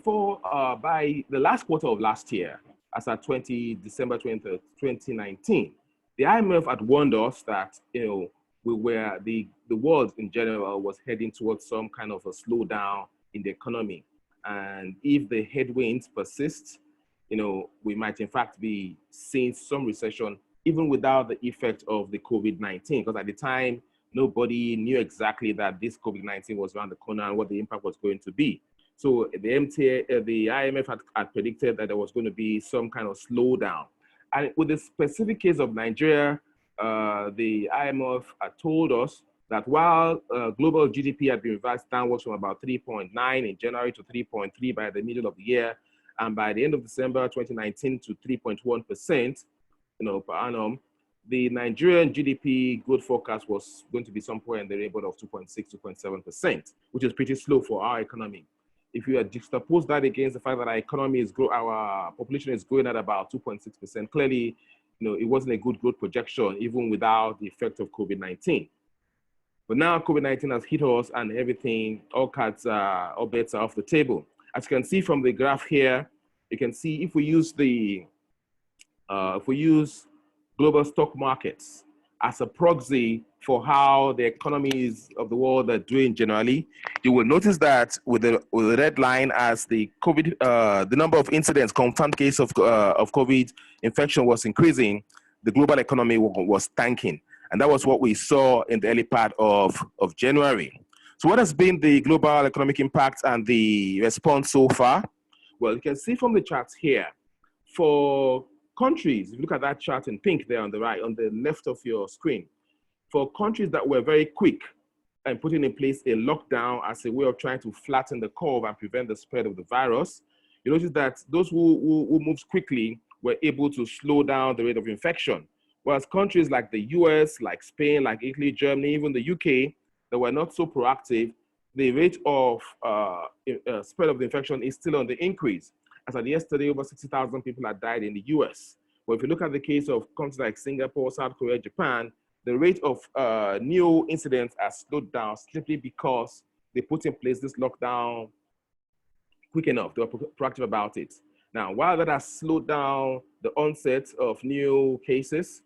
by the last quarter of last year, as at December 20, 2019, the IMF had warned us that the world in general was heading towards some kind of a slowdown in the economy, and if the headwinds persist, we might in fact be seeing some recession even without the effect of the COVID-19, because at the time nobody knew exactly that this COVID-19 was around the corner and what the impact was going to be. So the IMF had predicted that there was going to be some kind of slowdown. And with the specific case of Nigeria, the IMF had told us that while global GDP had been revised downwards from about 3.9 in January to 3.3 by the middle of the year, and by the end of December 2019 to 3.1%, per annum, the Nigerian GDP growth forecast was going to be somewhere in the neighborhood of 2.6, 2.7%, which is pretty slow for our economy. If you juxtapose that against the fact that our population is growing at about 2.6%, clearly, it wasn't a good growth projection, even without the effect of COVID-19. But now COVID-19 has hit us, and everything, all bets are off the table. As you can see from the graph here, you can see if we use global stock markets as a proxy for how the economies of the world are doing generally, you will notice that with the red line as the number of incidents, confirmed case of COVID infection was increasing, the global economy was tanking. And that was what we saw in the early part of January. So what has been the global economic impact and the response so far? Well, you can see from the charts here, for countries, if you look at that chart in pink there on the right, on the left of your screen, for countries that were very quick and putting in place a lockdown as a way of trying to flatten the curve and prevent the spread of the virus, you notice that those who moved quickly were able to slow down the rate of infection. Whereas countries like the US, like Spain, like Italy, Germany, even the UK, that were not so proactive, the rate of spread of the infection is still on the increase. As of yesterday, over 60,000 people had died in the US. But if you look at the case of countries like Singapore, South Korea, Japan, the rate of new incidents has slowed down simply because they put in place this lockdown quick enough. They were proactive about it. Now, while that has slowed down the onset of new cases,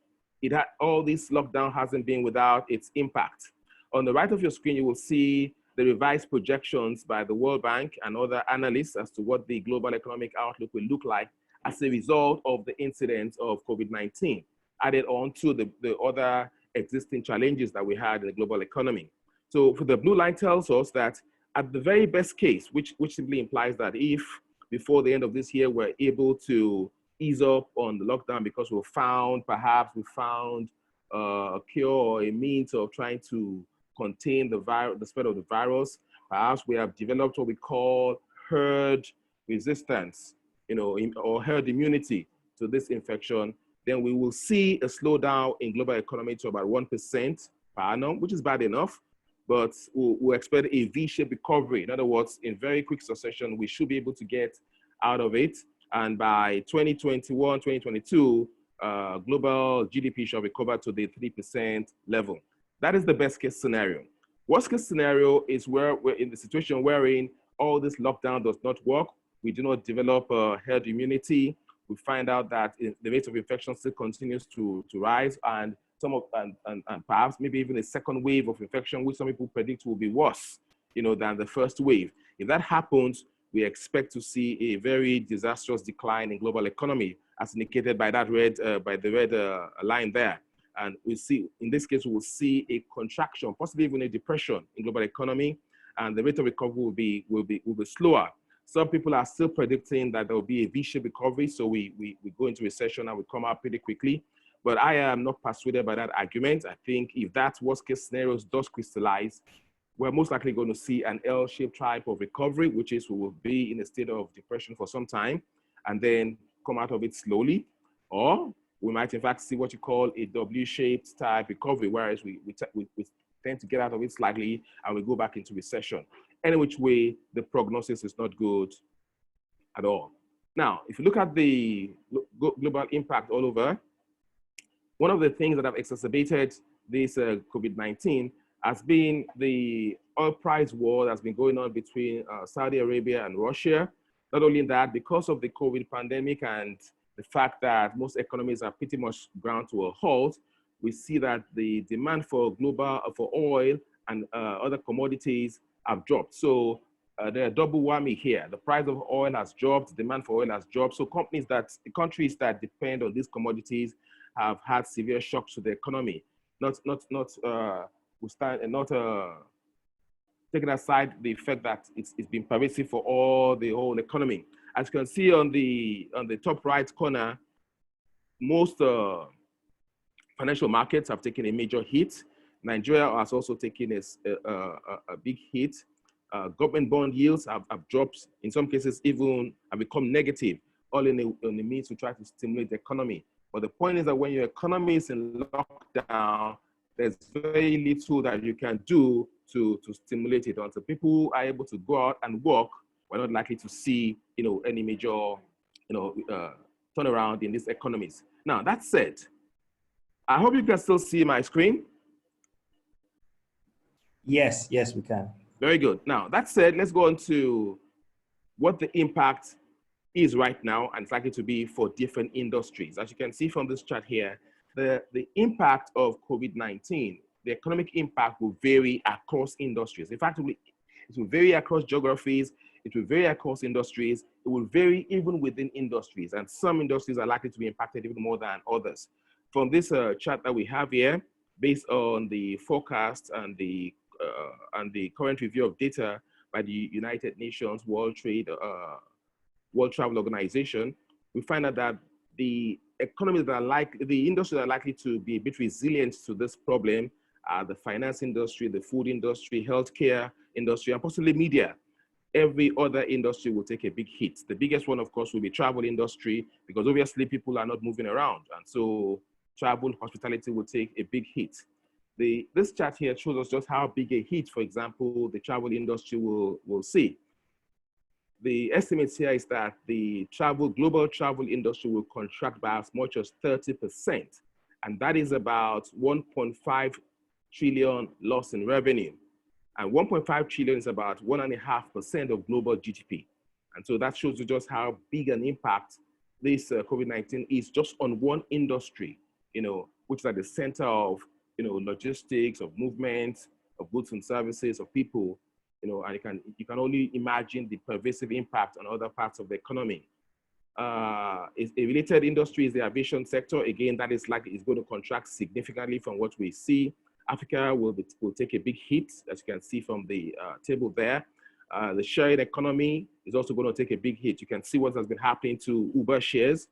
all this lockdown hasn't been without its impact. On the right of your screen, you will see the revised projections by the World Bank and other analysts as to what the global economic outlook will look like as a result of the incidence of COVID-19, added on to the other existing challenges that we had in the global economy. So for the blue line tells us that at the very best case, which simply implies that if before the end of this year, we're able to ease up on the lockdown because perhaps we found a cure or a means of trying to contain the spread of the virus. Perhaps we have developed what we call herd resistance, or herd immunity to this infection. Then we will see a slowdown in global economy to about 1% per annum, which is bad enough, but we'll expect a V-shaped recovery. In other words, in very quick succession, we should be able to get out of it. And by 2021, 2022, global GDP shall recover to the 3% level. That is the best case scenario. Worst case scenario is where we're in the situation wherein all this lockdown does not work. We do not develop herd immunity. We find out that the rate of infection still continues to rise, and perhaps maybe even a second wave of infection, which some people predict will be worse, than the first wave. If that happens, we expect to see a very disastrous decline in global economy, as indicated by that the red line there. And we see, in this case, we will see a contraction, possibly even a depression in global economy, and the rate of recovery will be slower. Some people are still predicting that there will be a V-shaped recovery, so we go into recession and we come out pretty quickly. But I am not persuaded by that argument. I think if that worst-case scenario does crystallize, we're most likely going to see an L-shaped type of recovery, which is we will be in a state of depression for some time and then come out of it slowly. Or we might in fact see what you call a W-shaped type recovery, whereas we tend to get out of it slightly and we go back into recession. Any which way, the prognosis is not good at all. Now, if you look at the global impact all over, one of the things that have exacerbated this COVID-19 has been the oil price war that's been going on between Saudi Arabia and Russia. Not only that, because of the COVID pandemic and the fact that most economies are pretty much ground to a halt, we see that the demand for for oil and other commodities have dropped. So there are double whammy here. The price of oil has dropped, demand for oil has dropped. So the countries that depend on these commodities have had severe shocks to the economy. Not taking aside the effect that it's been pervasive for the whole economy. As you can see on the top right corner, most financial markets have taken a major hit. Nigeria has also taken a big hit. Government bond yields have dropped, in some cases even have become negative, all in the means to try to stimulate the economy. But the point is that when your economy is in lockdown, there's very little that you can do to stimulate it. Until people are able to go out and work, we're not likely to see any major turnaround in these economies. Now, that said, I hope you can still see my screen. Yes, we can. Very good. Now, that said, let's go on to what the impact is right now and it's likely to be for different industries. As you can see from this chart here, the impact of COVID-19, the economic impact will vary across industries. In fact, it will vary across geographies, it will vary across industries, it will vary even within industries, and some industries are likely to be impacted even more than others. From this chart that we have here, based on the forecast and the current review of data by the United Nations World Travel Organization, we find out that the economies the industries that are likely to be a bit resilient to this problem are the finance industry, the food industry, healthcare industry, and possibly media. Every other industry will take a big hit. The biggest one, of course, will be travel industry, because obviously people are not moving around. And so travel, hospitality will take a big hit. This chart here shows us just how big a hit, for example, the travel industry will see. The estimates here is that the global travel industry will contract by as much as 30%. And that is about 1.5 trillion loss in revenue. And 1.5 trillion is about 1.5% of global GDP. And so that shows you just how big an impact this COVID-19 is just on one industry, which is at the center of, logistics, of movement, of goods and services, of people, and you can only imagine the pervasive impact on other parts of the economy. A related industry is the aviation sector. Again, that is going to contract significantly from what we see. Africa will take a big hit, as you can see from the table there. The sharing economy is also going to take a big hit. You can see what has been happening to Uber shares.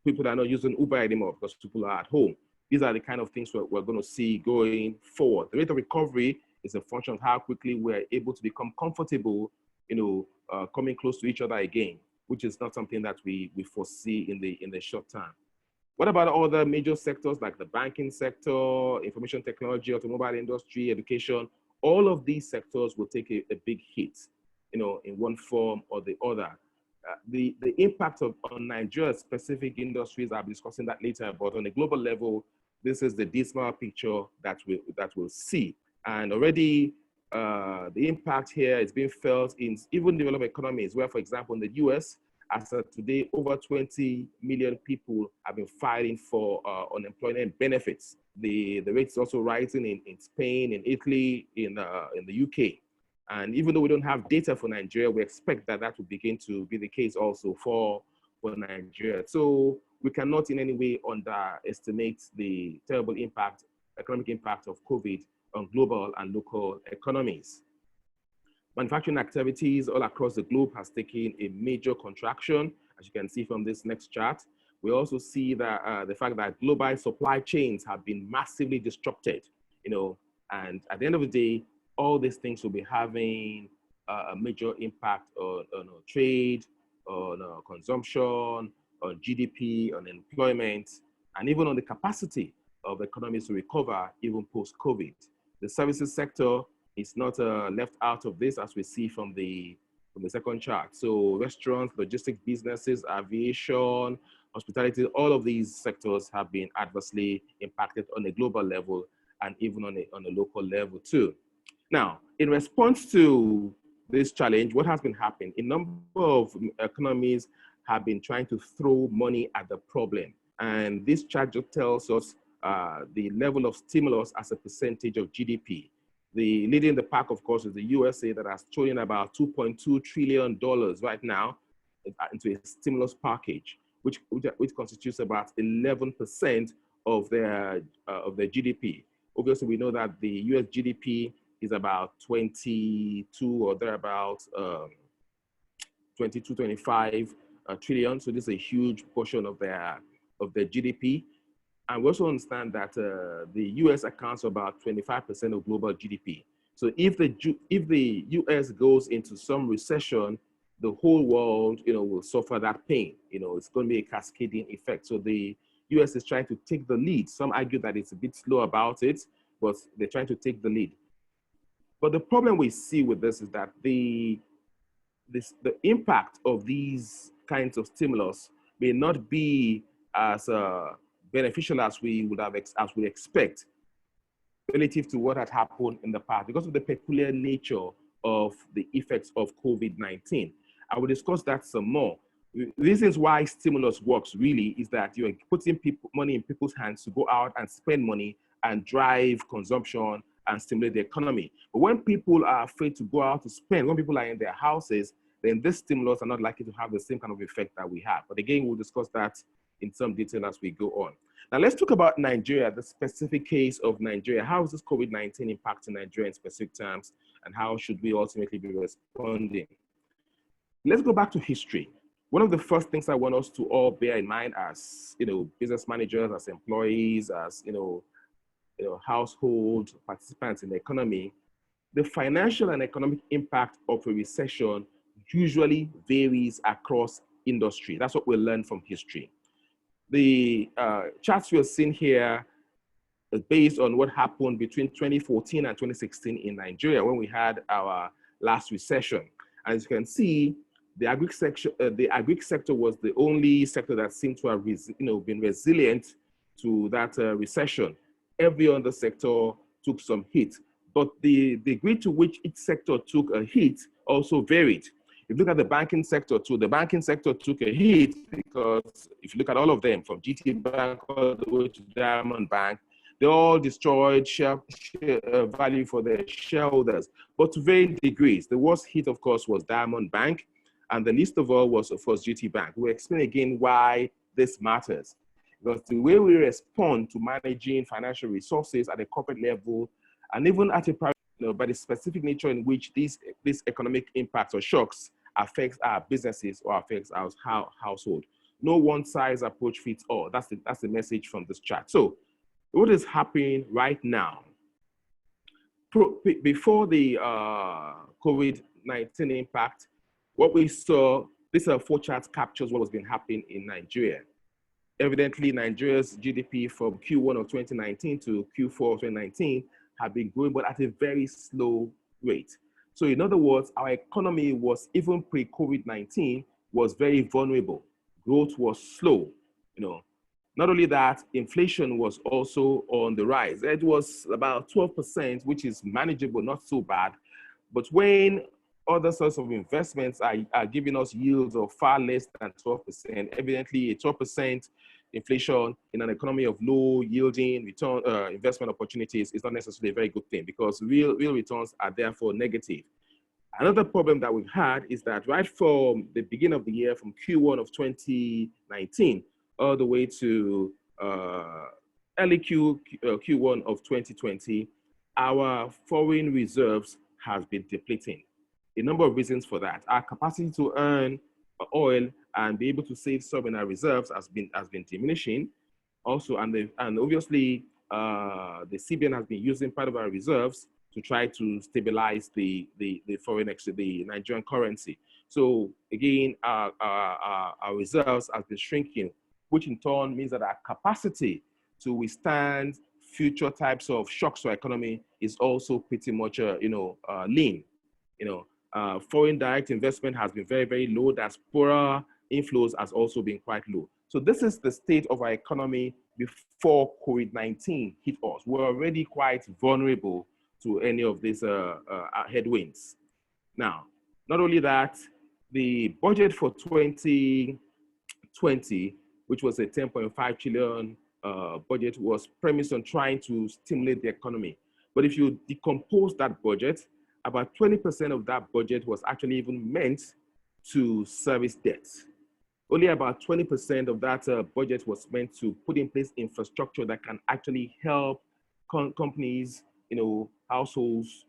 People are not using Uber anymore because people are at home. These are the kind of things we're going to see going forward. The rate of recovery is a function of how quickly we're able to become comfortable, coming close to each other again, which is not something that we foresee in the short term. What about other major sectors like the banking sector, information technology, automobile industry, education? All of these sectors will take a big hit, in one form or the other. The impact on Nigeria's specific industries, I'll be discussing that later, but on a global level, this is the dismal picture that we'll see. And already the impact here is being felt in even developed economies, where, for example, in the US, as of today, over 20 million people have been filing for unemployment benefits. The rate is also rising in Spain, in Italy, in the UK. And even though we don't have data for Nigeria, we expect that will begin to be the case also for Nigeria. So we cannot in any way underestimate the terrible economic impact of COVID on global and local economies. Manufacturing activities all across the globe has taken a major contraction, as you can see from this next chart. We also see that the fact that global supply chains have been massively disrupted, and at the end of the day, all these things will be having a major impact on trade, on consumption, on GDP, on employment, and even on the capacity of economies to recover even post-COVID. The services sector is not left out of this, as we see from the second chart. So restaurants, logistics businesses, aviation, hospitality, all of these sectors have been adversely impacted on a global level and even on a local level too. Now, in response to this challenge, what has been happening? A number of economies have been trying to throw money at the problem. And this chart just tells us the level of stimulus as a percentage of GDP. The leading the pack, of course, is the USA that has thrown in about $2.2 trillion right now into a stimulus package, which constitutes about 11% of their GDP. Obviously, we know that the US GDP is about 22 or thereabouts, 22, 25 trillion. So this is a huge portion of their GDP. And we also understand that the US accounts for about 25% of global GDP. So if the US goes into some recession, the whole world, will suffer that pain. It's going to be a cascading effect. So the US is trying to take the lead. Some argue that it's a bit slow about it, but they're trying to take the lead. But the problem we see with this is that the impact of these kinds of stimulus may not be as beneficial as we expect relative to what had happened in the past because of the peculiar nature of the effects of COVID-19. I will discuss that some more. The reasons why stimulus works really is that you're putting money in people's hands to go out and spend money and drive consumption and stimulate the economy. But when people are afraid to go out to spend, when people are in their houses, then this stimulus are not likely to have the same kind of effect that we have. But again, we'll discuss that in some detail as we go on. Now, let's talk about Nigeria, the specific case of Nigeria. How is this COVID-19 impacting Nigeria in specific terms, and how should we ultimately be responding? Let's go back to history. One of the first things I want us to all bear in mind as business managers, as employees, as household participants in the economy, the financial and economic impact of a recession usually varies across industry. That's what we learn from history. The charts you're seeing here is based on what happened between 2014 and 2016 in Nigeria when we had our last recession. As you can see, the agric sector was the only sector that seemed to have been resilient to that recession. Every other sector took some hit, but the degree to which each sector took a hit also varied. If you look at the banking sector too, the banking sector took a hit because if you look at all of them, from GT Bank all the way to Diamond Bank, they all destroyed share value for their shareholders, but to varying degrees. The worst hit, of course, was Diamond Bank, and the least of all was, of course, GT Bank. We'll explain again why this matters. Because the way we respond to managing financial resources at a corporate level, and even at a private level, by the specific nature in which these economic impacts or shocks affects our businesses or affects our household. No one size approach fits all. That's the message from this chart. So what is happening right now? Before the COVID-19 impact, what we saw, these are 4 charts captures what was been happening in Nigeria. Evidently, Nigeria's GDP from Q1 of 2019 to Q4 of 2019 have been growing, but at a very slow rate. So in other words, our economy was, even pre-COVID-19, was very vulnerable. Growth was slow. Not only that, inflation was also on the rise. It was about 12%, which is manageable, not so bad. But when other sorts of investments are giving us yields of far less than 12%, evidently a 12% inflation in an economy of low yielding return investment opportunities is not necessarily a very good thing, because real returns are therefore negative. Another problem that we've had is that right from the beginning of the year, from Q1 of 2019 all the way to early Q1 of 2020, our foreign reserves has been depleting. A number of reasons for that. Our capacity to earn oil and be able to save some in our reserves has been diminishing. Also, and obviously, the CBN has been using part of our reserves to try to stabilize the foreign exchange, the Nigerian currency. So again, our reserves have been shrinking, which in turn means that our capacity to withstand future types of shocks to our economy is also pretty much lean. Foreign direct investment has been very, very low. Diaspora inflows has also been quite low. So this is the state of our economy before COVID-19 hit us. We're already quite vulnerable to any of these headwinds. Now, Not only that, the budget for 2020, which was a 10.5 trillion budget, was premised on trying to stimulate the economy. But if you decompose that budget, about 20% of that budget was actually even meant to service debt. Only about 20% of that budget was meant to put in place infrastructure that can actually help companies, households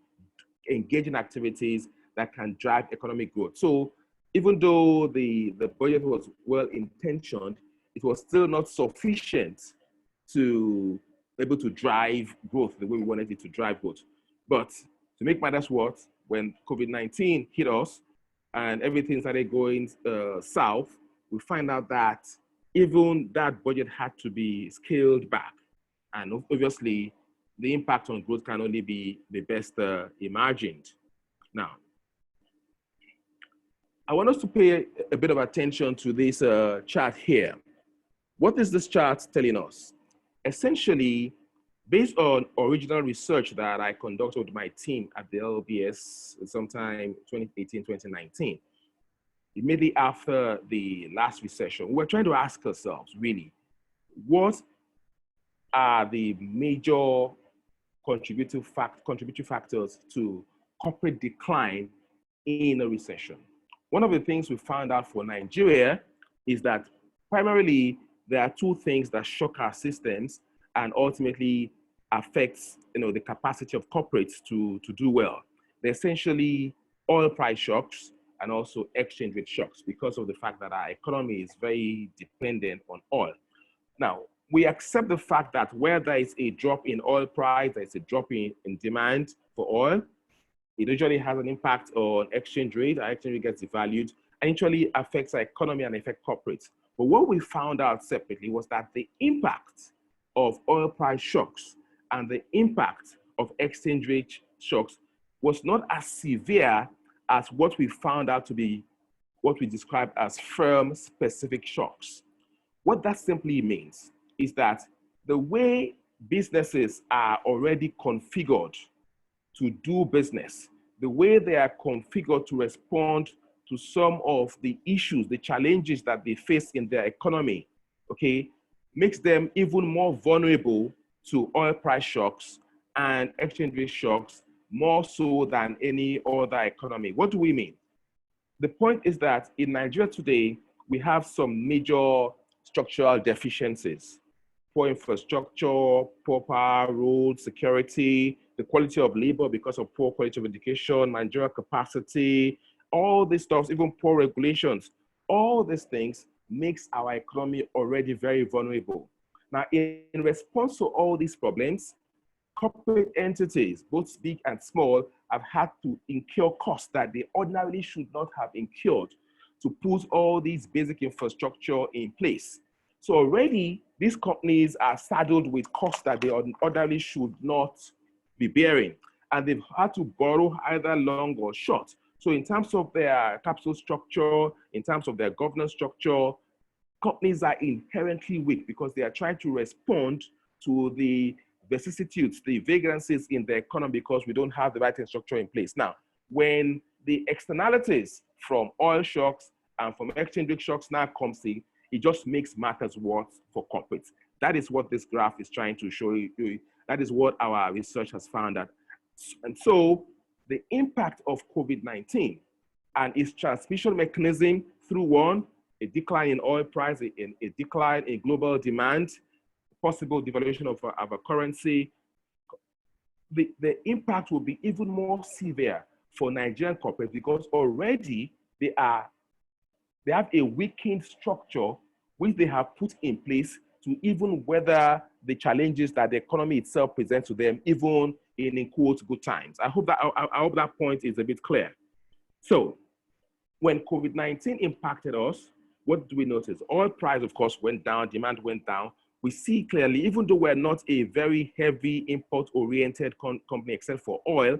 engage in activities that can drive economic growth. So even though the budget was well intentioned, it was still not sufficient to be able to drive growth the way we wanted it to drive growth. But to make matters worse, when COVID-19 hit us and everything started going south, we find out that even that budget had to be scaled back. And obviously, the impact on growth can only be the best imagined. Now, I want us to pay a bit of attention to this chart here. What is this chart telling us? Essentially, based on original research that I conducted with my team at the LBS sometime 2018, 2019, immediately after the last recession, we were trying to ask ourselves, really, what are the major contributing factors to corporate decline in a recession? One of the things we found out for Nigeria is that primarily there are two things that shock our systems and ultimately affects the capacity of corporates to do well. They're essentially oil price shocks and also exchange rate shocks because of the fact that our economy is very dependent on oil. Now, we accept the fact that where there is a drop in oil price, there's a drop in demand for oil. It usually has an impact on exchange rate. Our exchange rate gets devalued and actually affects our economy and affects corporates. But what we found out separately was that the impact of oil price shocks and the impact of exchange rate shocks was not as severe as what we found out to be what we describe as firm-specific shocks. What that simply means is that the way businesses are already configured to do business, the way they are configured to respond to some of the issues, the challenges that they face in their economy, okay, makes them even more vulnerable to oil price shocks and exchange rate shocks, more so than any other economy. What do we mean? The point is that in Nigeria today, we have some major structural deficiencies: poor infrastructure, poor power, road security, the quality of labor because of poor quality of education, managerial capacity, all these stuff, even poor regulations. All these things makes our economy already very vulnerable. Now, in response to all these problems, corporate entities, both big and small, have had to incur costs that they ordinarily should not have incurred to put all these basic infrastructure in place. So already, these companies are saddled with costs that they ordinarily should not be bearing. And they've had to borrow either long or short. So in terms of their capital structure, in terms of their governance structure, companies are inherently weak because they are trying to respond to the vicissitudes, the vagrancies in the economy because we don't have the right structure in place. Now, when the externalities from oil shocks and from exchange rate shocks now comes in, it just makes matters worse for corporates. That is what this graph is trying to show you. That is what our research has found out. And so the impact of COVID-19 and its transmission mechanism through one, a decline in oil price, a decline in global demand, possible devaluation of our currency, the impact will be even more severe for Nigerian corporates because already they have a weakened structure which they have put in place to even weather the challenges that the economy itself presents to them, even in quote, good times. I hope that point is a bit clear. So when COVID-19 impacted us, what do we notice? Oil price, of course, went down, demand went down. We see clearly, even though we're not a very heavy import-oriented company, except for oil,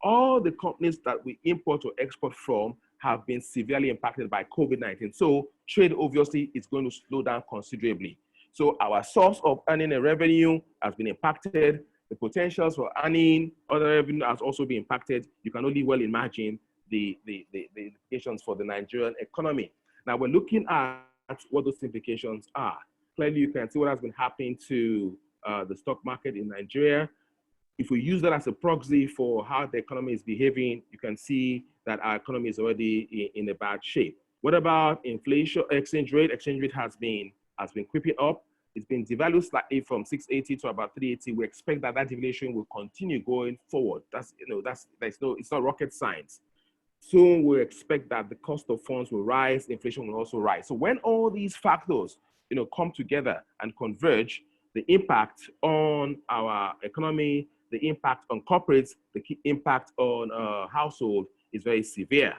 all the companies that we import or export from have been severely impacted by COVID-19. So trade obviously is going to slow down considerably. So our source of earning a revenue has been impacted. The potentials for earning other revenue has also been impacted. You can only well imagine the implications for the Nigerian economy. Now we're looking at what those implications are. Clearly, you can see what has been happening to the stock market in Nigeria. If we use that as a proxy for how the economy is behaving, you can see that our economy is already in a bad shape. What about inflation, exchange rate? Exchange rate has been creeping up. It's been devalued slightly from 680 to about 380. We expect that devaluation will continue going forward. It's not rocket science. Soon we expect that the cost of funds will rise, inflation will also rise. So when all these factors, come together and converge, the impact on our economy, the impact on corporates, the impact on household is very severe.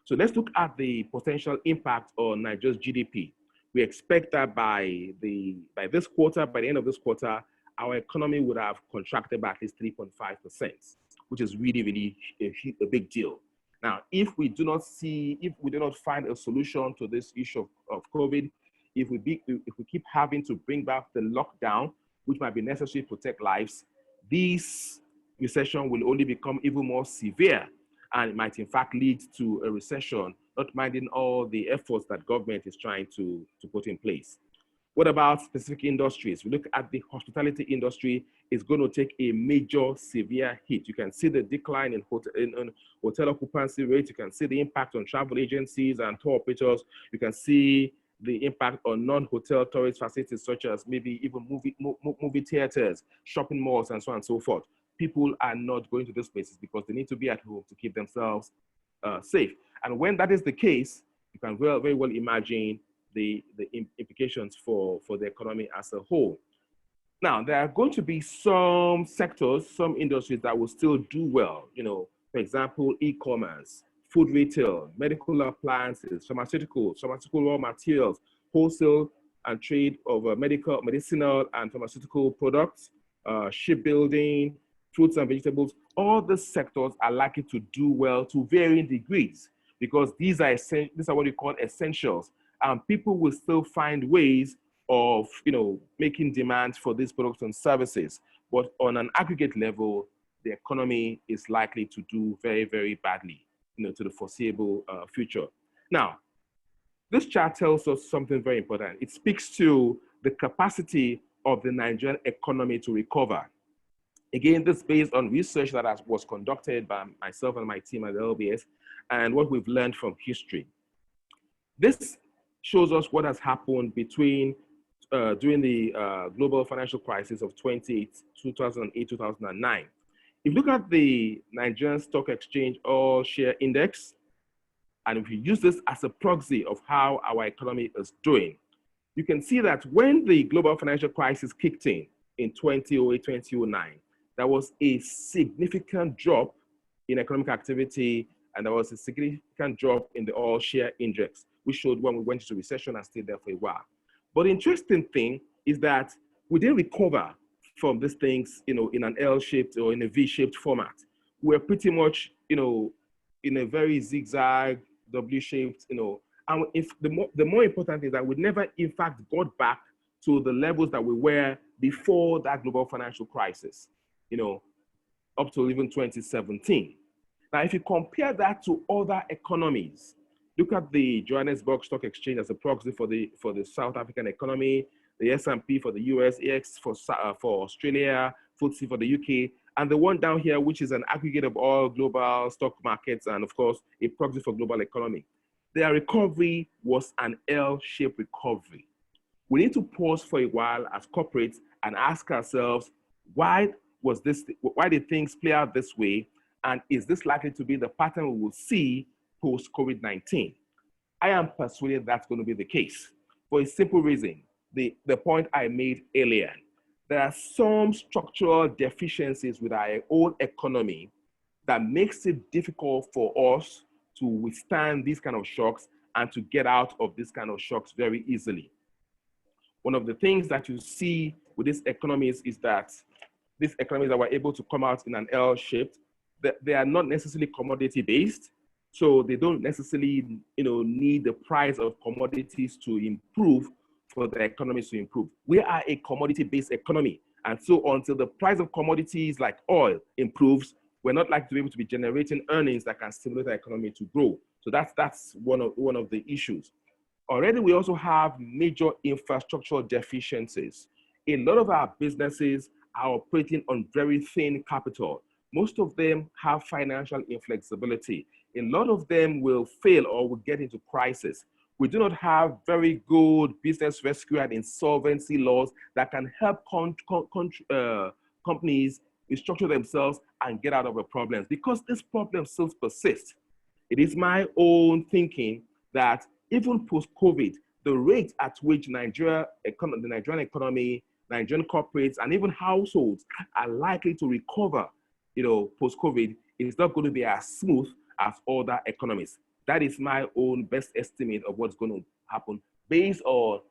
So let's look at the potential impact on Nigeria's GDP. We expect that by the end of this quarter, our economy would have contracted by at least 3.5%, which is really, really a big deal. Now, if we do not find a solution to this issue of COVID, if we keep having to bring back the lockdown, which might be necessary to protect lives, this recession will only become even more severe, and it might in fact lead to a recession, not minding all the efforts that government is trying to put in place. What about specific industries? We look at the hospitality industry. It's going to take a major severe hit. You can see the decline in hotel occupancy rates. You can see the impact on travel agencies and tour operators. You can see the impact on non-hotel tourist facilities, such as maybe even movie theaters, shopping malls, and so on and so forth. People are not going to those places because they need to be at home to keep themselves safe. And when that is the case, you can very well imagine the implications for the economy as a whole. Now, there are going to be some sectors, some industries that will still do well. For example, e-commerce, food retail, medical appliances, pharmaceutical raw materials, wholesale and trade of medicinal and pharmaceutical products, shipbuilding, fruits and vegetables. All these sectors are likely to do well to varying degrees because these are what we call essentials. And people will still find ways of, making demands for these products and services. But on an aggregate level, the economy is likely to do very, very badly, to the foreseeable future. Now, this chart tells us something very important. It speaks to the capacity of the Nigerian economy to recover. Again, this is based on research that was conducted by myself and my team at the LBS and what we've learned from history. This shows us what has happened during the global financial crisis of 2008, 2009. If you look at the Nigerian Stock Exchange All Share Index, and if you use this as a proxy of how our economy is doing, you can see that when the global financial crisis kicked in 2008, 2009, there was a significant drop in economic activity, and there was a significant drop in the All Share Index, which showed when we went into recession and stayed there for a while. But the interesting thing is that we didn't recover from these things, in an L-shaped or in a V-shaped format. We're pretty much, in a very zigzag, W-shaped, and if the more important thing is that we never, in fact, got back to the levels that we were before that global financial crisis, up to even 2017. Now, if you compare that to other economies, look at the Johannesburg Stock Exchange as a proxy for the South African economy, the S&P for the US, AX for Australia, FTSE for the UK, and the one down here, which is an aggregate of all global stock markets and, of course, a proxy for global economy. Their recovery was an L-shaped recovery. We need to pause for a while as corporates and ask ourselves, why did things play out this way? And is this likely to be the pattern we will see post-COVID-19? I am persuaded that's going to be the case for a simple reason. The point I made earlier, there are some structural deficiencies with our own economy that makes it difficult for us to withstand these kind of shocks and to get out of these kind of shocks very easily. One of the things that you see with these economies is that these economies that were able to come out in an L-shaped, they are not necessarily commodity-based, so they don't necessarily need the price of commodities to improve for the economies to improve. We are a commodity-based economy, and so until the price of commodities like oil improves, We're not likely to be able to be generating earnings that can stimulate the economy to grow. So that's one of the issues. Already, we also have major infrastructural deficiencies. A lot of our businesses are operating on very thin capital. Most of them have financial inflexibility. A lot of them will fail or will get into crisis. We do not have very good business rescue and insolvency laws that can help companies restructure themselves and get out of the problems, because this problem still persists. It is my own thinking that even post-COVID, the rate at which the Nigerian economy, Nigerian corporates, and even households are likely to recover, post-COVID, is not going to be as smooth as other economies. That is my own best estimate of what's going to happen based on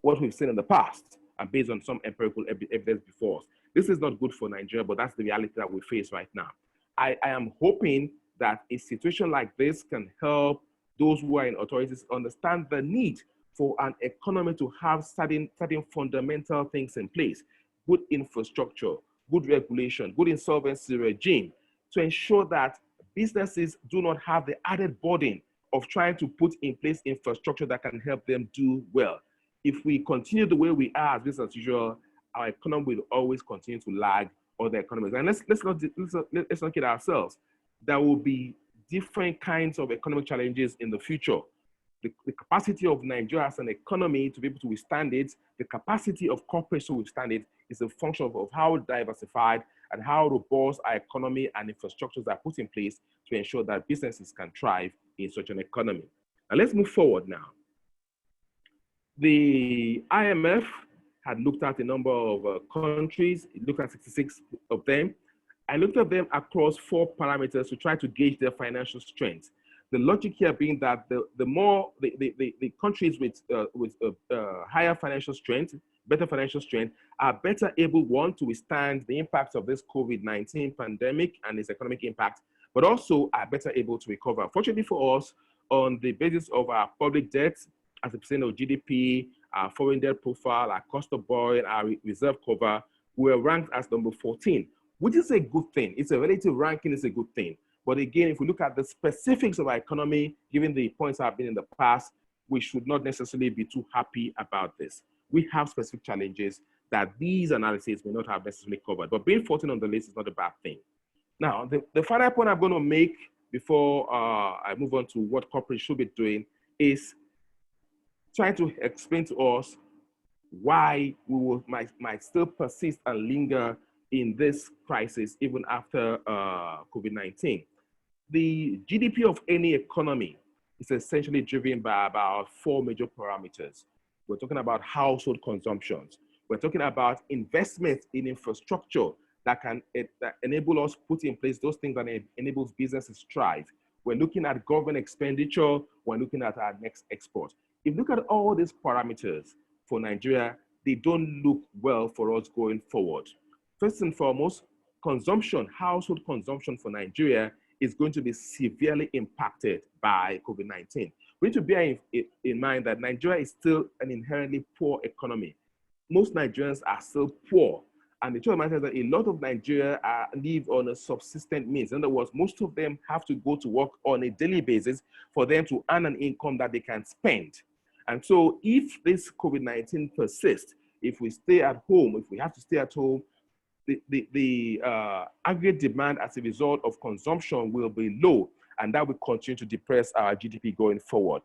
what we've seen in the past and based on some empirical evidence before us. This is not good for Nigeria, but that's the reality that we face right now. I am hoping that a situation like this can help those who are in authorities understand the need for an economy to have certain fundamental things in place: good infrastructure, good regulation, good insolvency regime, to ensure that businesses do not have the added burden of trying to put in place infrastructure that can help them do well. If we continue the way we are, as business as usual, our economy will always continue to lag other economies. And let's not kid ourselves. There will be different kinds of economic challenges in the future. The capacity of Nigeria as an economy to be able to withstand it, the capacity of corporations to withstand it, is a function of how diversified and how robust our economy and infrastructures are put in place to ensure that businesses can thrive in such an economy. Now let's move forward now. The IMF had looked at a number of countries. It looked at 66 of them. I looked at them across 4 parameters to try to gauge their financial strength. The logic here being that the countries with higher financial strength, better financial strength, are better able, one, to withstand the impacts of this COVID-19 pandemic and its economic impact, but also are better able to recover. Fortunately for us, on the basis of our public debt as a percent of GDP, our foreign debt profile, our cost of borrowing, our reserve cover, we were ranked as number 14, which is a good thing. It's a relative ranking, it's a good thing. But again, if we look at the specifics of our economy, given the points I've been in the past, we should not necessarily be too happy about this. We have specific challenges that these analyses may not have necessarily covered. But being 14 on the list is not a bad thing. Now, the final point I'm going to make before I move on to what corporates should be doing is trying to explain to us why we might still persist and linger in this crisis even after COVID-19. The GDP of any economy is essentially driven by about 4 major parameters. We're talking about household consumptions. We're talking about investment in infrastructure that enable us to put in place those things that enables businesses to thrive. We're looking at government expenditure. We're looking at our next export. If you look at all these parameters for Nigeria, they don't look well for us going forward. First and foremost, consumption, household consumption for Nigeria is going to be severely impacted by COVID-19. We need to bear in mind that Nigeria is still an inherently poor economy. Most Nigerians are still poor. And the truth of the matter is that a lot of Nigeria live on a subsistent means. In other words, most of them have to go to work on a daily basis for them to earn an income that they can spend. And so if this COVID-19 persists, if we stay at home, if we have to stay at home, the aggregate demand as a result of consumption will be low, and that will continue to depress our GDP going forward.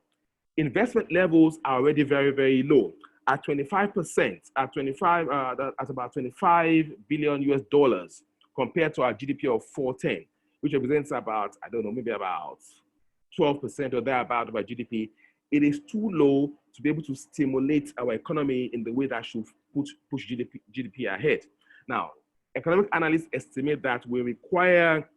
Investment levels are already very, very low. At 25%, at about 25 billion US dollars compared to our GDP of 410, which represents about, I don't know, maybe about 12% or thereabout of our GDP. It is too low to be able to stimulate our economy in the way that should push GDP ahead. Now, economic analysts estimate that we require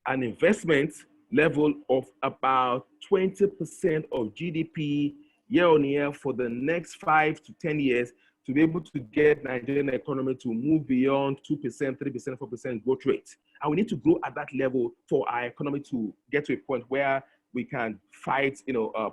an investment level of about 20% of GDP year on year for the next 5 to 10 years to be able to get Nigerian economy to move beyond 2%, 3%, 4% growth rate. And we need to grow at that level for our economy to get to a point where we can fight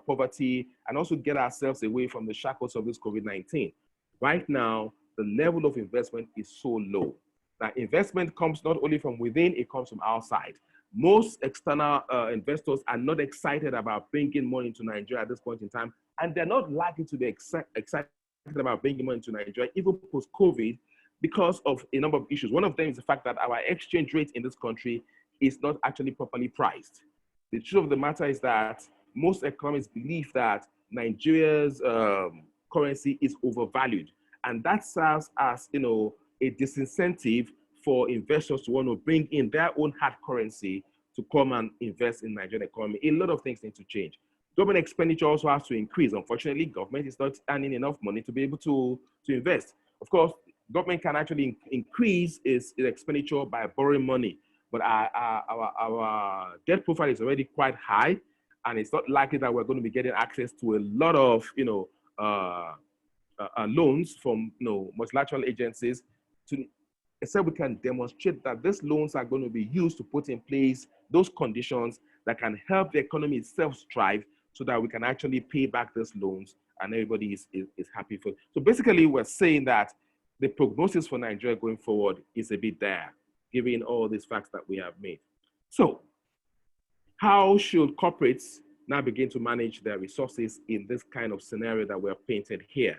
poverty and also get ourselves away from the shackles of this COVID-19. Right now, the level of investment is so low. Now, investment comes not only from within, it comes from outside. Most external investors are not excited about bringing money into Nigeria at this point in time, and they're not likely to be excited about bringing money into Nigeria, even post-COVID, because of a number of issues. One of them is the fact that our exchange rate in this country is not actually properly priced. The truth of the matter is that most economists believe that Nigeria's currency is overvalued, and that serves as, a disincentive for investors to want to bring in their own hard currency to come and invest in Nigerian economy. A lot of things need to change. Government expenditure also has to increase. Unfortunately, government is not earning enough money to be able to invest. Of course, government can actually increase its expenditure by borrowing money, but our debt profile is already quite high, and it's not likely that we're going to be getting access to a lot of loans from multilateral agencies, except we can demonstrate that these loans are going to be used to put in place those conditions that can help the economy itself strive, so that we can actually pay back these loans and everybody is happy for it. So basically, we're saying that the prognosis for Nigeria going forward is a bit dire, given all these facts that we have made. So how should corporates now begin to manage their resources in this kind of scenario that we're painted here?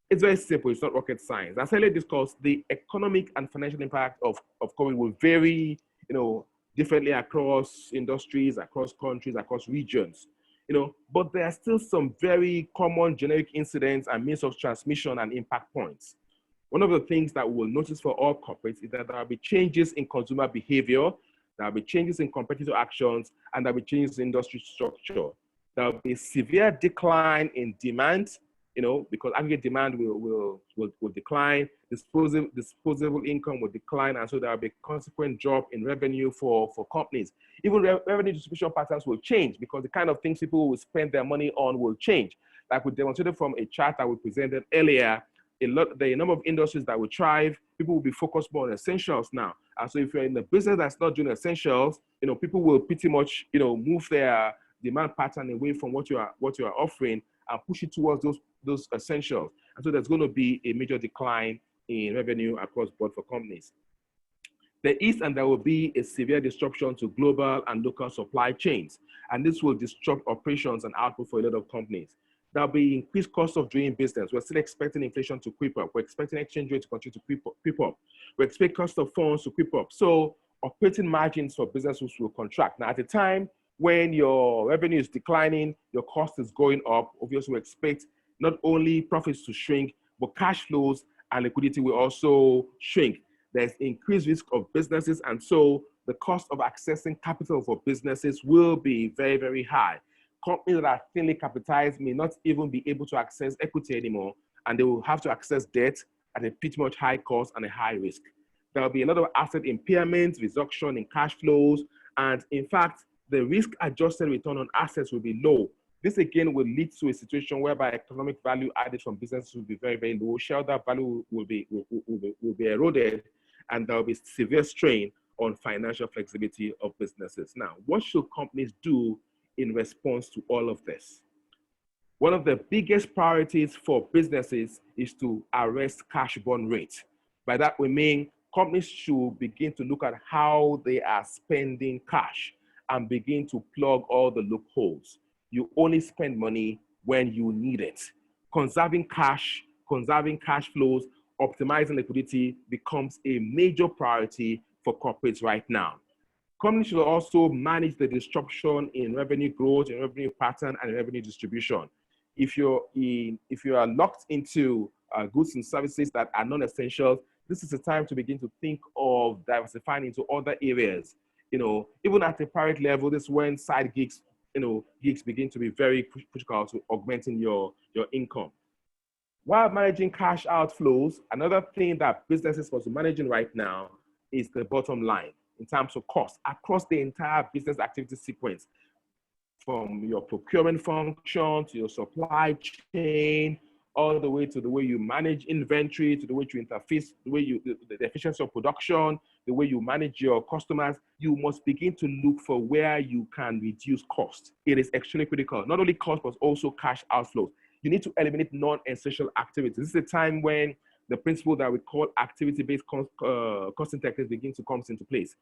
It's very simple. It's not rocket science. As earlier discussed, the economic and financial impact of COVID will vary, differently across industries, across countries, across regions. But there are still some very common generic incidents and means of transmission and impact points. One of the things that we'll notice for all corporates is that there will be changes in consumer behavior, there will be changes in competitive actions, and there will be changes in industry structure. There will be severe decline in demand, because aggregate demand will decline, disposable income will decline, and so there will be a consequent drop in revenue for companies. Even revenue distribution patterns will change, because the kind of things people will spend their money on will change. Like we demonstrated from a chart that we presented earlier, the number of industries that will thrive, people will be focused more on essentials now. And so if you're in a business that's not doing essentials, people will pretty much, move their demand pattern away from what you are offering and push it towards those essentials. And so there's going to be a major decline in revenue across board for companies. There is and there will be a severe disruption to global and local supply chains, and this will disrupt operations and output for a lot of companies. There'll be increased cost of doing business. We're still expecting inflation to creep up. We're expecting exchange rate to continue to creep up. We expect cost of funds to creep up. So operating margins for businesses will contract. Now, at a time when your revenue is declining, your cost is going up, obviously we expect not only profits to shrink, but cash flows and liquidity will also shrink. There's increased risk of businesses, and so the cost of accessing capital for businesses will be very, very high. Companies that are thinly capitalized may not even be able to access equity anymore, and they will have to access debt at a pretty much high cost and a high risk. There will be a lot of asset impairments, reduction in cash flows, and in fact, the risk-adjusted return on assets will be low. This again will lead to a situation whereby economic value added from businesses will be very, very low. Shareholder value will be eroded, and there will be severe strain on financial flexibility of businesses. Now, what should companies do in response to all of this? One of the biggest priorities for businesses is to arrest cash burn rate. By that we mean companies should begin to look at how they are spending cash and begin to plug all the loopholes. You only spend money when you need it. Conserving cash flows, optimizing liquidity becomes a major priority for corporates right now. Companies should also manage the disruption in revenue growth, in revenue pattern, and revenue distribution. If you are locked into goods and services that are non-essential, this is a time to begin to think of diversifying into other areas. Even at a private level, this is when side gigs, gigs begin to be very critical to augmenting your income. While managing cash outflows, another thing that businesses must be managing right now is the bottom line in terms of cost across the entire business activity sequence, from your procurement function to your supply chain, all the way to the way you manage inventory, to the way you interface, the efficiency of production, the way you manage your customers. You must begin to look for where you can reduce cost. It is extremely critical, not only cost, but also cash outflows. You need to eliminate non-essential activities. This is a time when the principle that we call activity-based costing techniques begin to come into place.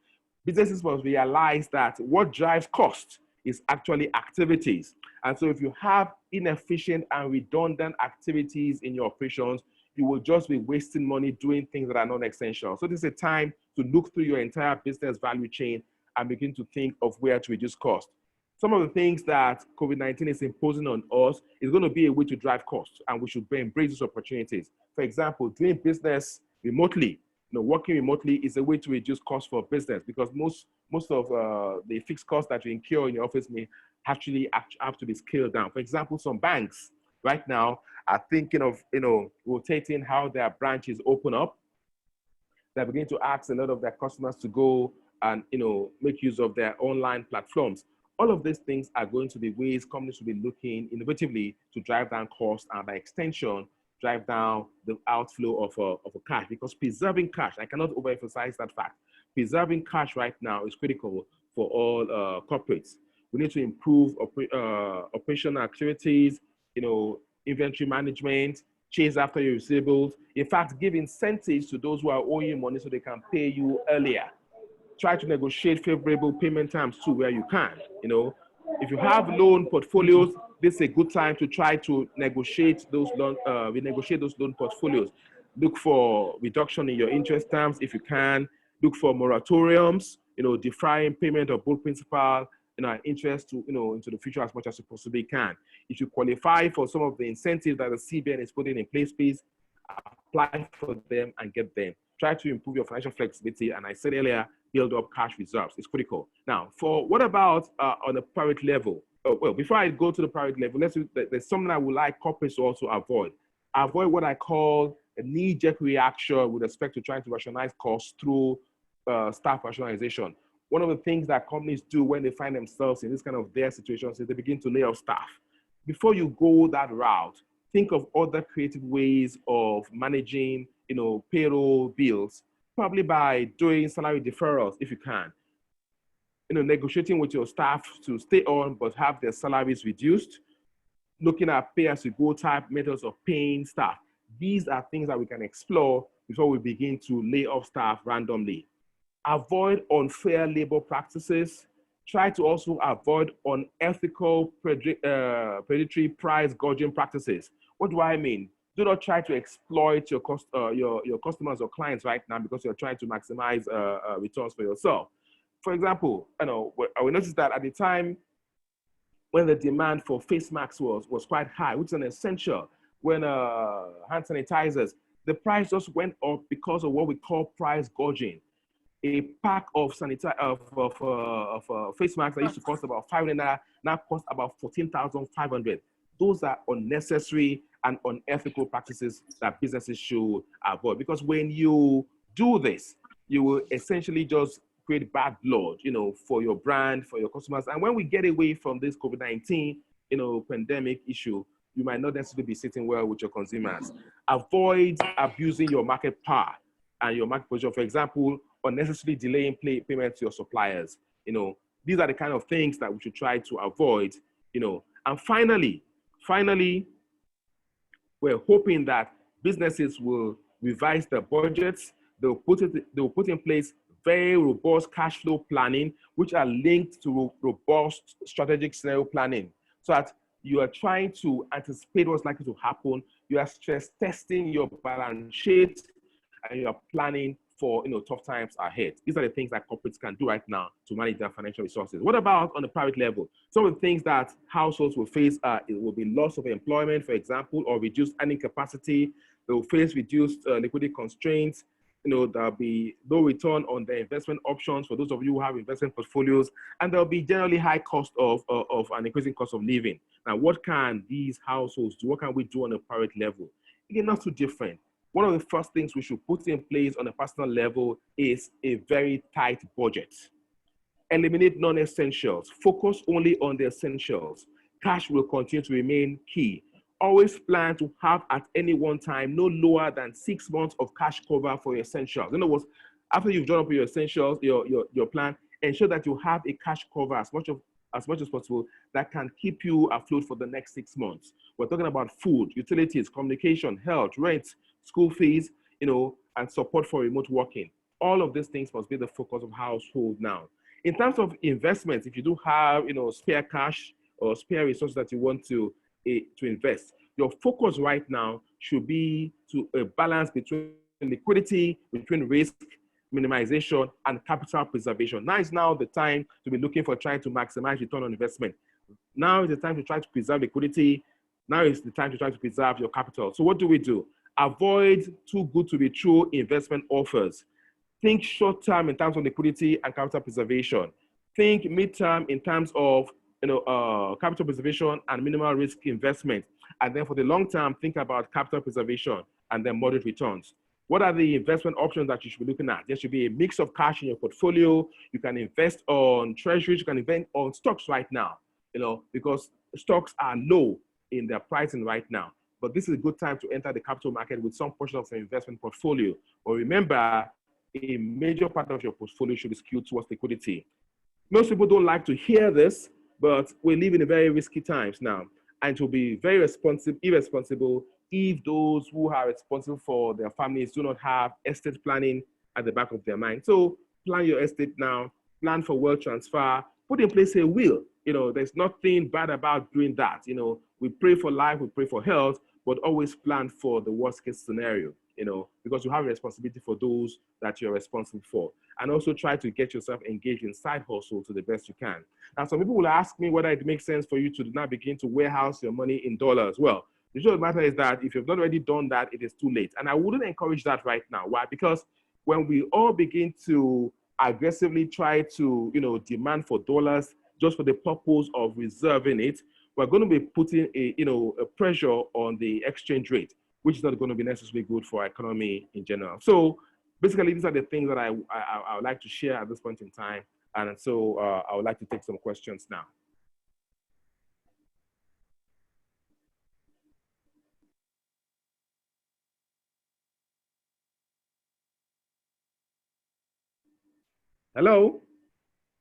Businesses must realize that what drives cost is actually activities. And so if you have inefficient and redundant activities in your operations, you will just be wasting money doing things that are non-essential. So this is a time to look through your entire business value chain and begin to think of where to reduce cost. Some of the things that COVID-19 is imposing on us is going to be a way to drive costs, and we should embrace these opportunities. For example, doing business remotely, working remotely is a way to reduce costs for business, because most of the fixed costs that you incur in your office may actually have to be scaled down. For example, some banks right now are thinking of rotating how their branches open up. They're beginning to ask a lot of their customers to go and make use of their online platforms. All of these things are going to be ways companies will be looking innovatively to drive down costs, and by extension, drive down the outflow of a cash, because preserving cash, I cannot overemphasize that fact. Preserving cash right now is critical for all corporates. We need to improve operational activities, inventory management, chase after your receivables. In fact, give incentives to those who are owing you money so they can pay you earlier. Try to negotiate favorable payment terms too where you can. If you have loan portfolios, this is a good time to try to negotiate those renegotiate those loan portfolios. Look for reduction in your interest terms if you can. Look for moratoriums, deferring payment of both principal and interest to into the future as much as you possibly can. If you qualify for some of the incentives that the CBN is putting in place, please apply for them and get them. Try to improve your financial flexibility, and I said earlier, build up cash reserves. It's critical. Now, for what about on a private level? Well, before I go to the private level, there's something I would like corporates to also avoid. Avoid what I call a knee-jerk reaction with respect to trying to rationalize costs through staff rationalization. One of the things that companies do when they find themselves in this kind of dire situations is they begin to lay off staff. Before you go that route, think of other creative ways of managing, payroll bills, probably by doing salary deferrals if you can. Negotiating with your staff to stay on but have their salaries reduced, looking at pay-as-you-go type methods of paying staff. These are things that we can explore before we begin to lay off staff randomly. Avoid unfair labor practices. Try to also avoid unethical predatory price gouging practices. What do I mean? Do not try to exploit your customers or clients right now because you're trying to maximize returns for yourself. For example, we noticed that at the time when the demand for face masks was quite high, which is an essential, when hand sanitizers, the price just went up because of what we call price gouging. A pack of face masks that used to cost about 500 naira now cost about 14,500. Those are unnecessary and unethical practices that businesses should avoid, because when you do this, you will essentially just create bad blood, for your brand, for your customers. And when we get away from this COVID-19, pandemic issue, you might not necessarily be sitting well with your consumers. Avoid abusing your market power and your market position. For example, unnecessarily delaying payment to your suppliers. These are the kind of things that we should try to avoid. And finally, we're hoping that businesses will revise their budgets. They'll put in place very robust cash flow planning, which are linked to robust strategic scenario planning, so that you are trying to anticipate what's likely to happen. You are stress testing your balance sheet, and you are planning for tough times ahead. These are the things that corporates can do right now to manage their financial resources. What about on the private level? Some of the things that households will face it will be loss of employment, for example, or reduced earning capacity. They will face reduced liquidity constraints. There'll be low return on their investment options for those of you who have investment portfolios, and there'll be generally high cost of an increasing cost of living. Now, what can these households do? What can we do on a private level? Again, not too different. One of the first things we should put in place on a personal level is a very tight budget. Eliminate non-essentials. Focus only on the essentials. Cash will continue to remain key. Always plan to have at any one time no lower than 6 months of cash cover for your essentials. In other words, after you've drawn up your essentials, your plan, ensure that you have a cash cover as much as possible that can keep you afloat for the next 6 months. We're talking about food, utilities, communication, health, rent, school fees. and support for remote working. All of these things must be the focus of household now. In terms of investments, if you do have, spare cash or spare resources that you want to invest, your focus right now should be to a balance between liquidity, between risk minimization, and capital preservation. Now is now the time to be looking for trying to maximize return on investment. Now is the time to try to preserve liquidity. Now is the time to try to preserve your capital. So what do? Avoid too good to be true investment offers. Think short term in terms of liquidity and capital preservation. Think mid-term in terms of capital preservation and minimal risk investment. And then for the long term, think about capital preservation and then moderate returns. What are the investment options that you should be looking at? There should be a mix of cash in your portfolio. You can invest on treasuries. You can invest on stocks right now, because stocks are low in their pricing right now. But this is a good time to enter the capital market with some portion of your investment portfolio. But remember, a major part of your portfolio should be skewed towards liquidity. Most people don't like to hear this, but we live in very risky times now. And it will be very irresponsible if those who are responsible for their families do not have estate planning at the back of their mind. So plan your estate now, plan for wealth transfer, put in place a will. There's nothing bad about doing that. We pray for life, we pray for health, but always plan for the worst case scenario, because you have a responsibility for those that you're responsible for. And also try to get yourself engaged in side hustle to the best you can. Now, some people will ask me whether it makes sense for you to now begin to warehouse your money in dollars. Well, the truth of the matter is that if you've not already done that, it is too late. And I wouldn't encourage that right now. Why? Because when we all begin to aggressively try to, demand for dollars just for the purpose of reserving it, we're going to be putting a pressure on the exchange rate, which is not going to be necessarily good for our economy in general. So basically, these are the things that I would like to share at this point in time. And so I would like to take some questions now. Hello.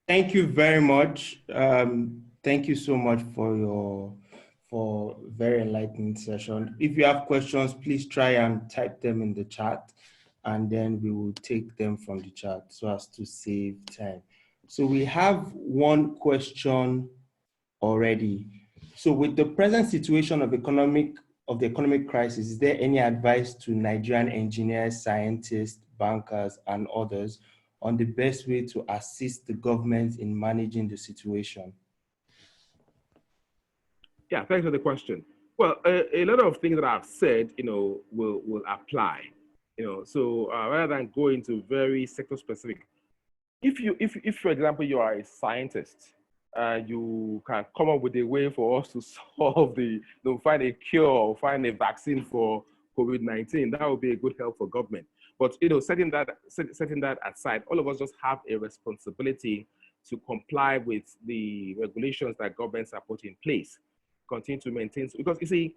Thank you very much. Thank you so much for very enlightening session. If you have questions, please try and type them in the chat, and then we will take them from the chat so as to save time. So we have one question already. So with the present situation of the economic crisis, is there any advice to Nigerian engineers, scientists, bankers, and others on the best way to assist the government in managing the situation? Yeah, thanks for the question. Well, a lot of things that I've said, will apply. So rather than go into very sector specific, if for example you are a scientist, you can come up with a way for us to solve find a cure or find a vaccine for COVID-19. That would be a good help for government. But setting that aside, all of us just have a responsibility to comply with the regulations that governments are put in place. Continue to maintain, because you see,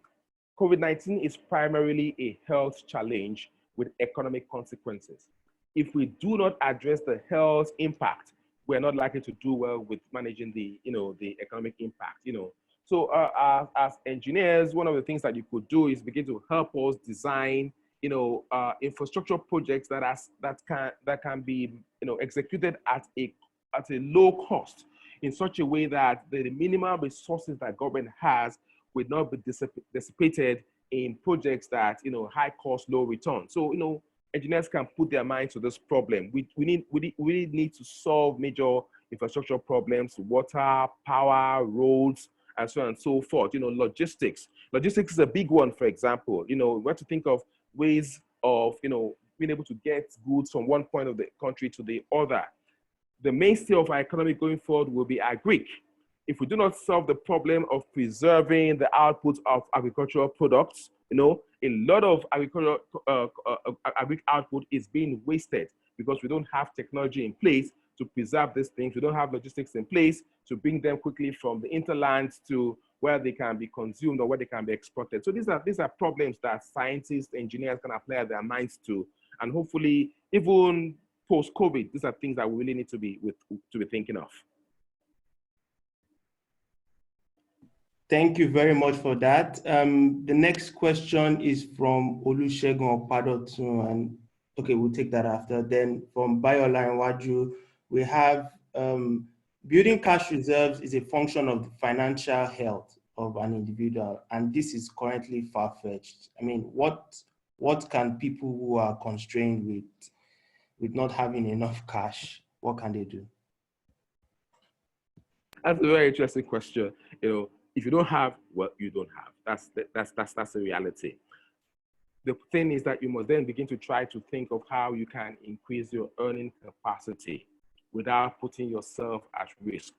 COVID-19 is primarily a health challenge with economic consequences. If we do not address the health impact, we're not likely to do well with managing the economic impact. So as engineers, one of the things that you could do is begin to help us design infrastructure projects that can be executed at a low cost, in such a way that the minimal resources that government has will not be dissipated in projects that high cost, low return. So engineers can put their minds to this problem. We need to solve major infrastructure problems: water, power, roads, and so on and so forth. Logistics. Logistics is a big one, for example. We have to think of ways of being able to get goods from one point of the country to the other. The mainstay of our economy going forward will be agric. If we do not solve the problem of preserving the output of agricultural products, a lot of agric output is being wasted because we don't have technology in place to preserve these things. We don't have logistics in place to bring them quickly from the hinterlands to where they can be consumed or where they can be exported. So these are problems that scientists, engineers can apply their minds to, and hopefully even post-COVID, these are things that we really need to be thinking of. Thank you very much for that. The next question is from Olusegun Opadotun, and okay, we'll take that after. Then from Bayola and Waju, we have building cash reserves is a function of the financial health of an individual, and this is currently far-fetched. I mean, what can people who are constrained with not having enough cash, what can they do? That's a very interesting question. If you don't have, well, you don't have. That's the reality. The thing is that you must then begin to try to think of how you can increase your earning capacity without putting yourself at risk.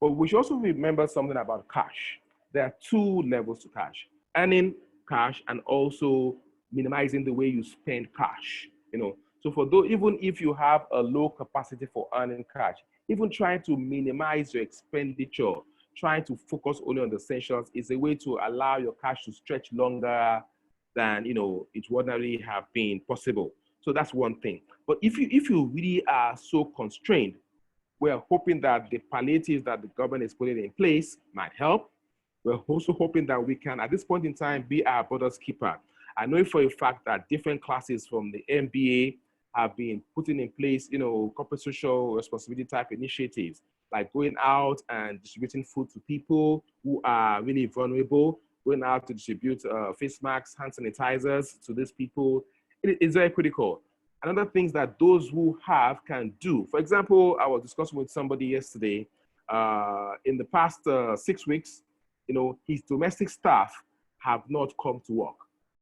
But we should also remember something about cash. There are two levels to cash: earning cash and also minimizing the way you spend cash. So for those, even if you have a low capacity for earning cash, even trying to minimize your expenditure, trying to focus only on the essentials is a way to allow your cash to stretch longer than it would ordinarily have been possible. So that's one thing. But if you really are so constrained, we're hoping that the palliatives that the government is putting in place might help. We're also hoping that we can, at this point in time, be our brother's keeper. I know for a fact that different classes from the MBA have been putting in place, corporate social responsibility type initiatives, like going out and distributing food to people who are really vulnerable, going out to distribute face masks, hand sanitizers to these people. It is very critical. Another things that those who have can do. For example, I was discussing with somebody yesterday. In the past 6 weeks, his domestic staff have not come to work.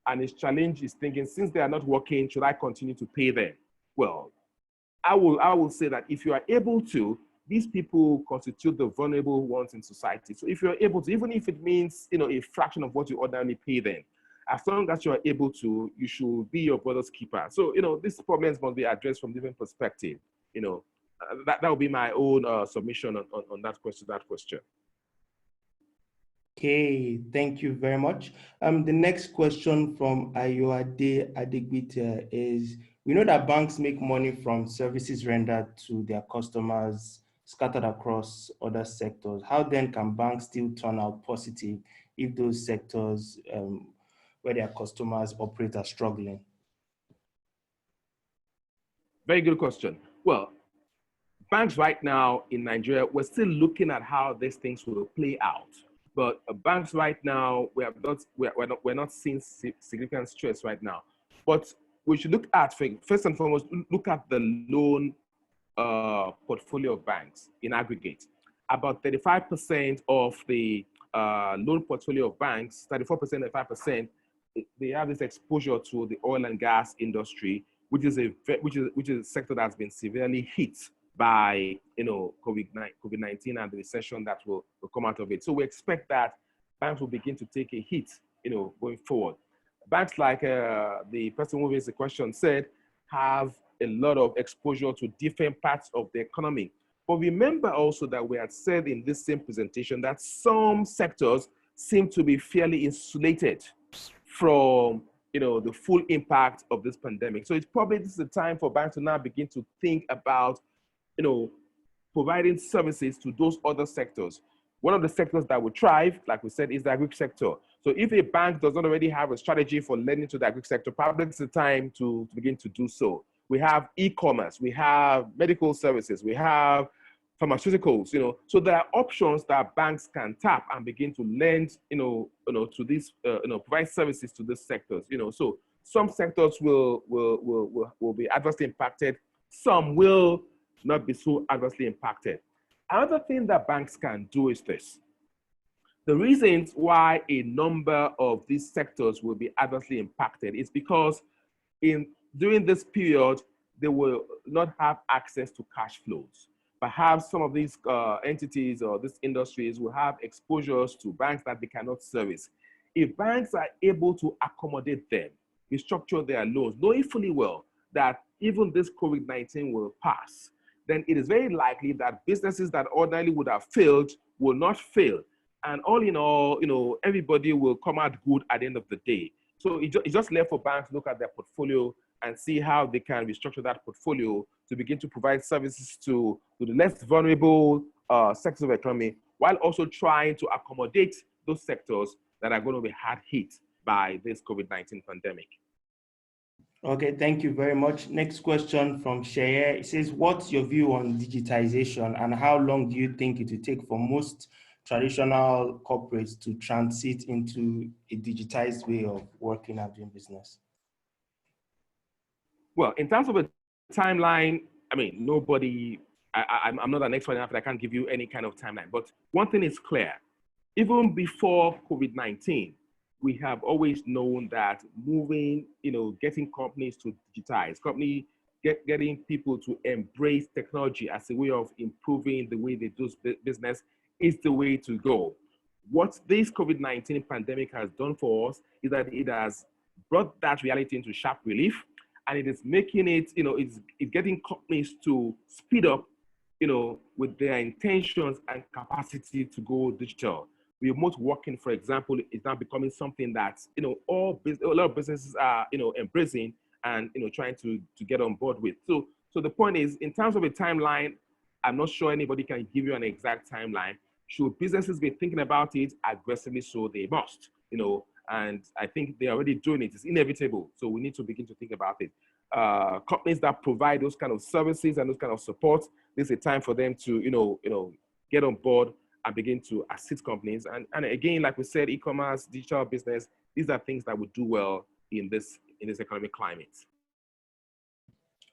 And his challenge is thinking, since they are not working, should I continue to pay them? Well, I will say that if you are able to, these people constitute the vulnerable ones in society. So if you're able to, even if it means, a fraction of what you ordinarily pay them, as long as you are able to, you should be your brother's keeper. So, these problems must be addressed from different perspectives. That would be my own submission on that question. Okay, thank you very much. The next question from Ayoade Adegbite is, we know that banks make money from services rendered to their customers scattered across other sectors. How then can banks still turn out positive if those sectors where their customers operate are struggling? Very good question. Well, banks right now in Nigeria, we're still looking at how these things will play out. But banks right now, we're not seeing significant stress right now. But we should look at, first and foremost, look at the loan portfolio of banks in aggregate. About 35% of the loan portfolio of banks, 34%, 35%, they have this exposure to the oil and gas industry, which is a sector that's been severely hit by COVID-19 and the recession that will come out of it. So we expect that banks will begin to take a hit, going forward. Banks like the person who raised the question said have a lot of exposure to different parts of the economy. But remember also that we had said in this same presentation that some sectors seem to be fairly insulated from the full impact of this pandemic. So it's probably this is a time for banks to now begin to think about providing services to those other sectors. One of the sectors that will thrive, like we said, is the agri sector. So if a bank does not already have a strategy for lending to the agri sector, probably it's the time to begin to do so. We have e-commerce, we have medical services, we have pharmaceuticals, so there are options that banks can tap and begin to lend, to these, provide services to these sectors, so some sectors will be adversely impacted, some will not be so adversely impacted. Another thing that banks can do is this. The reasons why a number of these sectors will be adversely impacted is because during this period, they will not have access to cash flows. Perhaps some of these entities or these industries will have exposures to banks that they cannot service. If banks are able to accommodate them, restructure their loans, knowing fully well that even this COVID-19 will pass, then it is very likely that businesses that ordinarily would have failed will not fail. And all in all, everybody will come out good at the end of the day. So it's just left for banks to look at their portfolio and see how they can restructure that portfolio to begin to provide services to the less vulnerable sectors of the economy, while also trying to accommodate those sectors that are going to be hard hit by this COVID-19 pandemic. Okay, thank you very much. Next question from Sheye. It says, what's your view on digitization and how long do you think it will take for most traditional corporates to transit into a digitized way of working and doing business? Well, in terms of a timeline, I mean, I'm not an expert enough that I can't give you any kind of timeline. But one thing is clear. Even before COVID-19, we have always known that moving, getting companies to digitize, getting people to embrace technology as a way of improving the way they do business is the way to go. What this COVID-19 pandemic has done for us is that it has brought that reality into sharp relief, and it is making it, it's getting companies to speed up, with their intentions and capacity to go digital. Remote working, for example, is now becoming something that a lot of businesses are embracing and trying to get on board with. So the point is, in terms of a timeline, I'm not sure anybody can give you an exact timeline. Should businesses be thinking about it aggressively? So they must, and I think they're already doing it. It's inevitable. So we need to begin to think about it. Companies that provide those kind of services and those kind of support, this is a time for them to get on board and begin to assist companies. And again, like we said, e-commerce, digital business, these are things that would do well in this economic climate.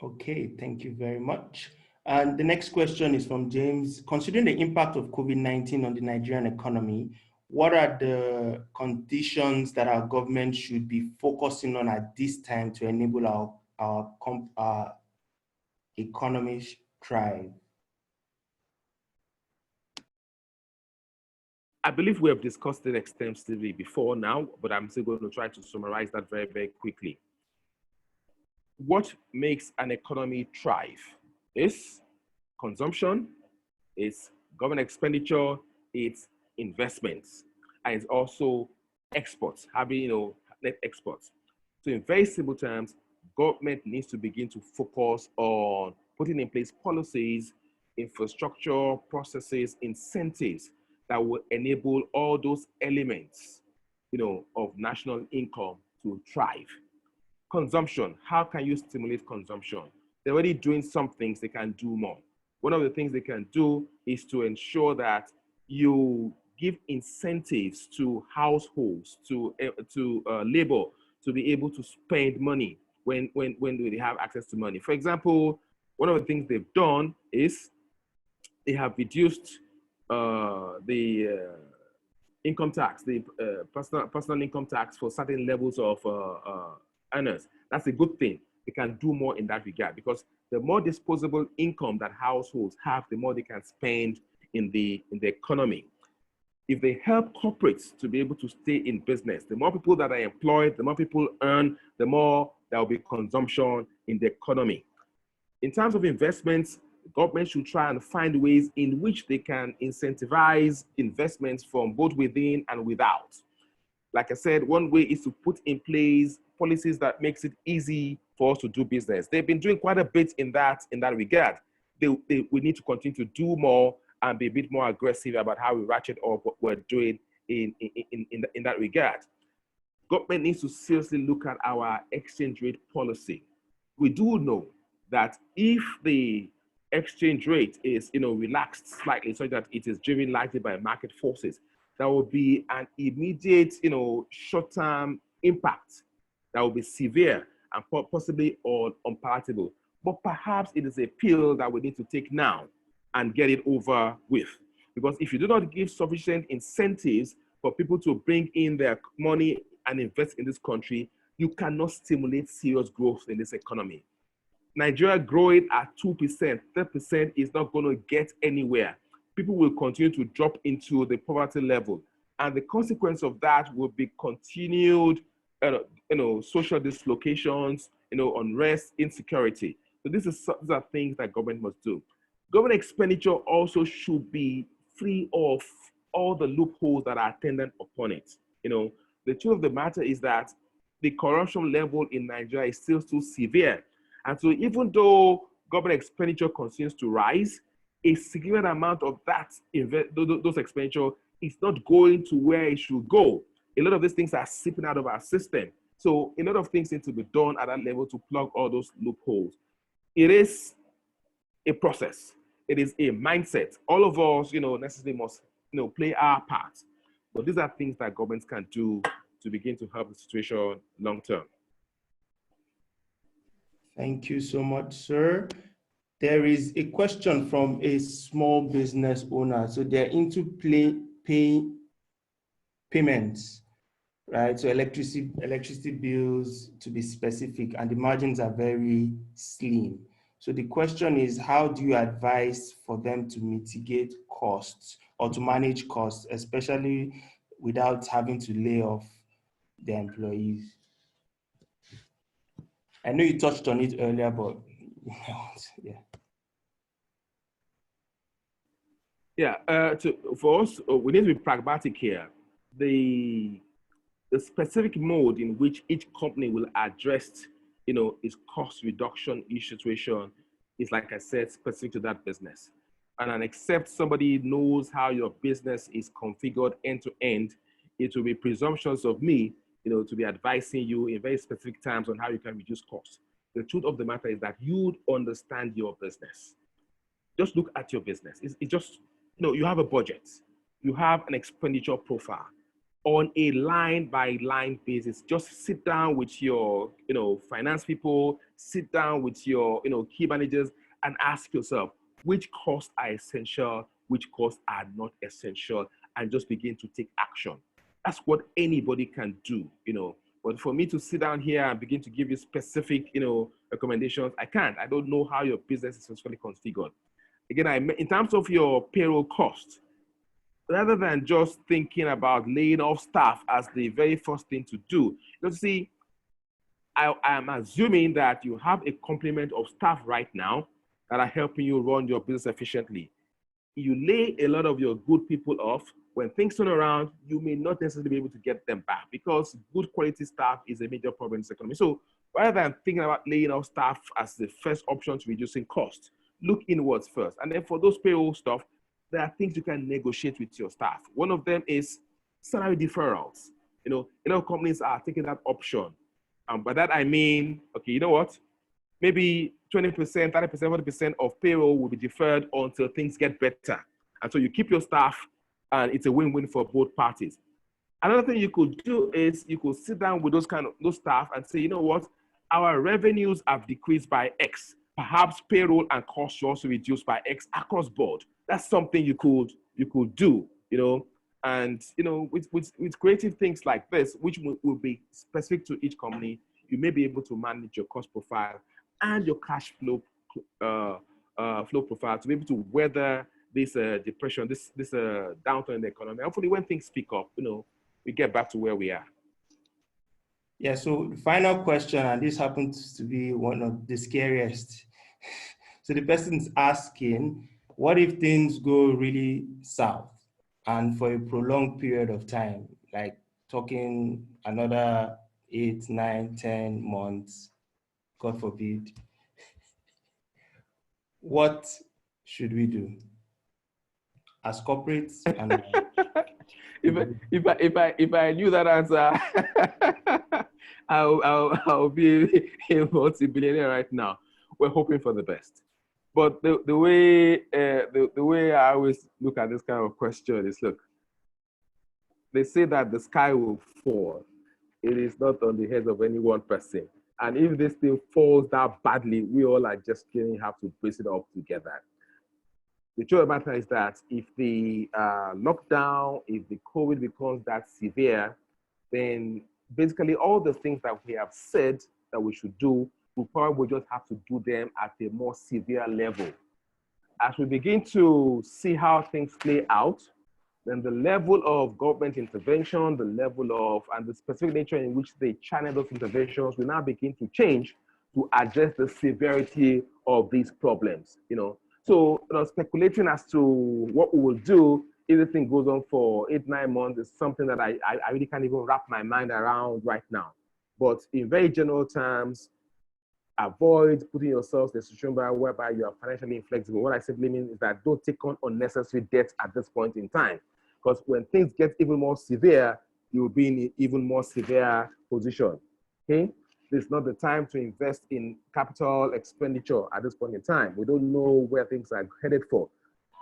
Okay, thank you very much. And the next question is from James. Considering the impact of COVID-19 on the Nigerian economy, what are the conditions that our government should be focusing on at this time to enable our economy thrive? I believe we have discussed it extensively before now, but I'm still going to try to summarize that very, very quickly. What makes an economy thrive is consumption, it's government expenditure, it's investments, and it's also exports, having net exports. So in very simple terms, government needs to begin to focus on putting in place policies, infrastructure, processes, incentives that will enable all those elements, of national income to thrive. Consumption, how can you stimulate consumption? They're already doing some things, they can do more. One of the things they can do is to ensure that you give incentives to households, to labor, to be able to spend money when they have access to money. For example, one of the things they've done is they have reduced the income tax, the personal income tax for certain levels of earners. That's a good thing. They can do more in that regard, because the more disposable income that households have, the more they can spend in the economy. If they help corporates to be able to stay in business, the more people that are employed, the more people earn, the more there will be consumption in the economy. In terms of investments, government should try and find ways in which they can incentivize investments from both within and without. Like I said, one way is to put in place policies that makes it easy for us to do business. They've been doing quite a bit in that regard. We need to continue to do more and be a bit more aggressive about how we ratchet up what we're doing in that regard. Government needs to seriously look at our exchange rate policy. We do know that if the exchange rate is relaxed slightly so that it is driven largely by market forces, there will be an immediate short-term impact that will be severe and possibly unpalatable. But perhaps it is a pill that we need to take now and get it over with. Because if you do not give sufficient incentives for people to bring in their money and invest in this country, you cannot stimulate serious growth in this economy. Nigeria growing at 2%, 3% is not going to get anywhere. People will continue to drop into the poverty level. And the consequence of that will be continued social dislocations, unrest, insecurity. So these are things that government must do. Government expenditure also should be free of all the loopholes that are attendant upon it. The truth of the matter is that the corruption level in Nigeria is still too severe. And so even though government expenditure continues to rise, a significant amount of that those expenditure it's not going to where it should go. A lot of these things are seeping out of our system. So a lot of things need to be done at that level to plug all those loopholes. It is a process. It is a mindset. All of us, necessarily must, play our part. But these are things that governments can do to begin to help the situation long term. Thank you so much, sir. There is a question from a small business owner. So they're into payments, right? So electricity bills, to be specific, and the margins are very slim. So the question is, how do you advise for them to mitigate costs or to manage costs, especially without having to lay off their employees? I know you touched on it earlier, but yeah. Yeah, for us, we need to be pragmatic here. The specific mode in which each company will address, its cost reduction situation is, like I said, specific to that business. And except somebody knows how your business is configured end to end, it will be presumptions of me, to be advising you in very specific terms on how you can reduce costs. The truth of the matter is that you understand your business. Just look at your business. It's just, you have a budget. You have an expenditure profile on a line by line basis. Just sit down with your, finance people, sit down with your, key managers and ask yourself, which costs are essential, which costs are not essential, and just begin to take action. That's what anybody can do, But for me to sit down here and begin to give you specific, recommendations, I can't. I don't know how your business is essentially configured. Again, in terms of your payroll cost, rather than just thinking about laying off staff as the very first thing to do, see, I am assuming that you have a complement of staff right now that are helping you run your business efficiently. You lay a lot of your good people off. When things turn around, you may not necessarily be able to get them back because good quality staff is a major problem in this economy. So rather than thinking about laying off staff as the first option to reducing cost, look inwards first. And then for those payroll stuff, there are things you can negotiate with your staff. One of them is salary deferrals. A lot of companies are taking that option. By that I mean, okay, you know what? Maybe 20%, 30%, 40% of payroll will be deferred until things get better. And so you keep your staff and it's a win-win for both parties. Another thing you could do is you could sit down with those staff and say, you know what? Our revenues have decreased by X. Perhaps payroll and costs should also reduce by X across board. That's something you could do, and with creative things like this, which will be specific to each company, you may be able to manage your cost profile and your cash flow flow profile to be able to weather this depression, this downturn in the economy. Hopefully, when things pick up, we get back to where we are. Yeah, so the final question, and this happens to be one of the scariest. So the person's asking, what if things go really south and for a prolonged period of time, like talking another 8, 9, 10 months, God forbid, what should we do as corporates? And if I knew that answer, I'll be a multi-billionaire right now. We're hoping for the best. But the way I always look at this kind of question is, look, they say that the sky will fall. It is not on the heads of any one person. And if this thing falls that badly, we all are just going to have to brace it up together. The truth of the matter is that if the lockdown, if the COVID becomes that severe, then basically all the things that we have said that we should do, we probably just have to do them at a more severe level. As we begin to see how things play out, then the level of government intervention, the level of, and the specific nature in which they channel those interventions will now begin to change to address the severity of these problems, So, speculating as to what we will do if the thing goes on for 8, 9 months is something that I really can't even wrap my mind around right now. But in very general terms, avoid putting yourselves in a situation whereby you are financially inflexible. What I simply mean is that don't take on unnecessary debt at this point in time. Because when things get even more severe, you'll be in an even more severe position. Okay? This is not the time to invest in capital expenditure at this point in time. We don't know where things are headed for.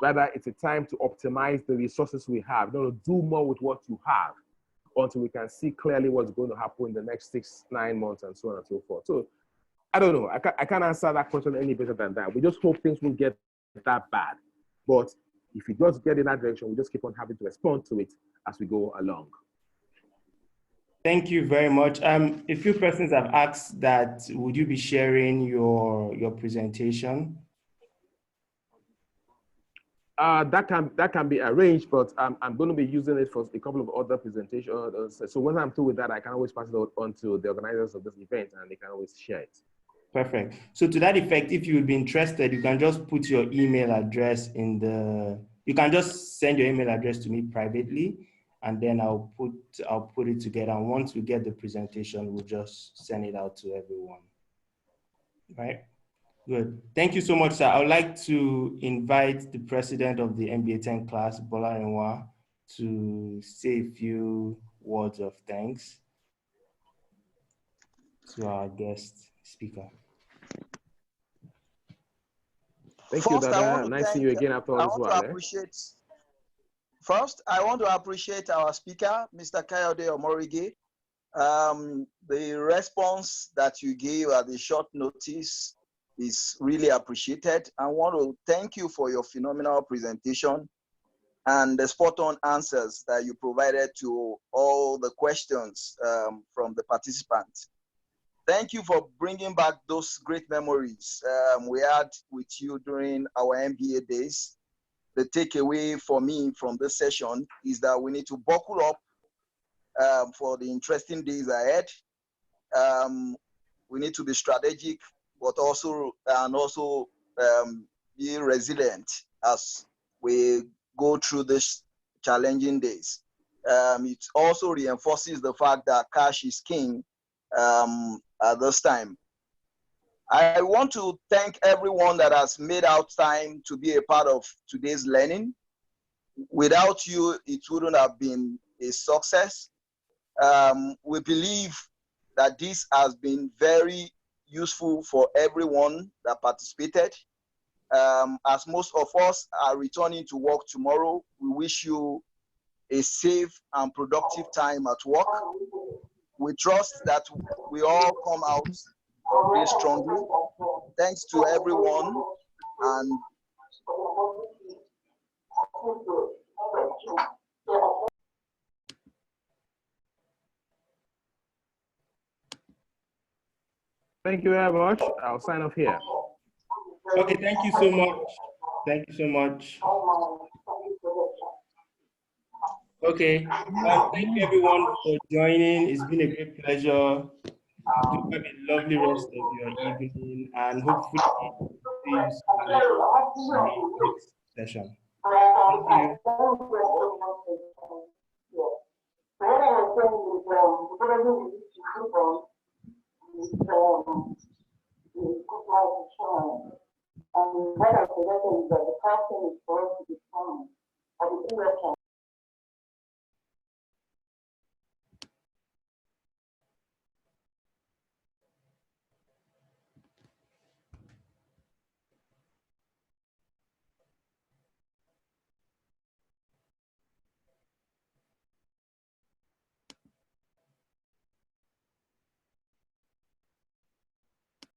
Rather, it's a time to optimize the resources we have. You know, do more with what you have until we can see clearly what's going to happen in the next 6-9 months and so on and so forth. So I don't know. I can't answer that question any better than that. We just hope things won't get that bad. But if we just get in that direction, we just keep on having to respond to it as we go along. Thank you very much. A few persons have asked that, would you be sharing your presentation? That can be arranged, but I'm going to be using it for a couple of other presentations. So when I'm through with that, I can always pass it on to the organizers of this event, and they can always share it. Perfect. So to that effect, if you would be interested, you can just put your email address in the, you can just send your email address to me privately, and then I'll put it together. And once we get the presentation, we'll just send it out to everyone. Right? Good. Thank you so much, sir. I would like to invite the president of the MBA 10 class, Bola Enwa, to say a few words of thanks to our guest speaker. Thank you, Dada. Nice seeing you again after all this while. First, I want to appreciate our speaker, Mr. Kayode Omoregie. The response that you gave at the short notice is really appreciated. I want to thank you for your phenomenal presentation and the spot-on answers that you provided to all the questions from the participants. Thank you for bringing back those great memories we had with you during our MBA days. The takeaway for me from this session is that we need to buckle up for the interesting days ahead. We need to be strategic, but also be resilient as we go through these challenging days. It also reinforces the fact that cash is king at this time. I want to thank everyone that has made out time to be a part of today's learning. Without you, it wouldn't have been a success. We believe that this has been very useful for everyone that participated. As most of us are returning to work tomorrow, we wish you a safe and productive time at work. We trust that we all come out of this strongly. Thanks to everyone, and thank you very much. I'll sign off here. Okay, thank you so much. Thank you so much. Okay, thank you everyone for joining. It's been a great pleasure. Do have a lovely rest of your evening, and hopefully see you soon in the next session. Thank you.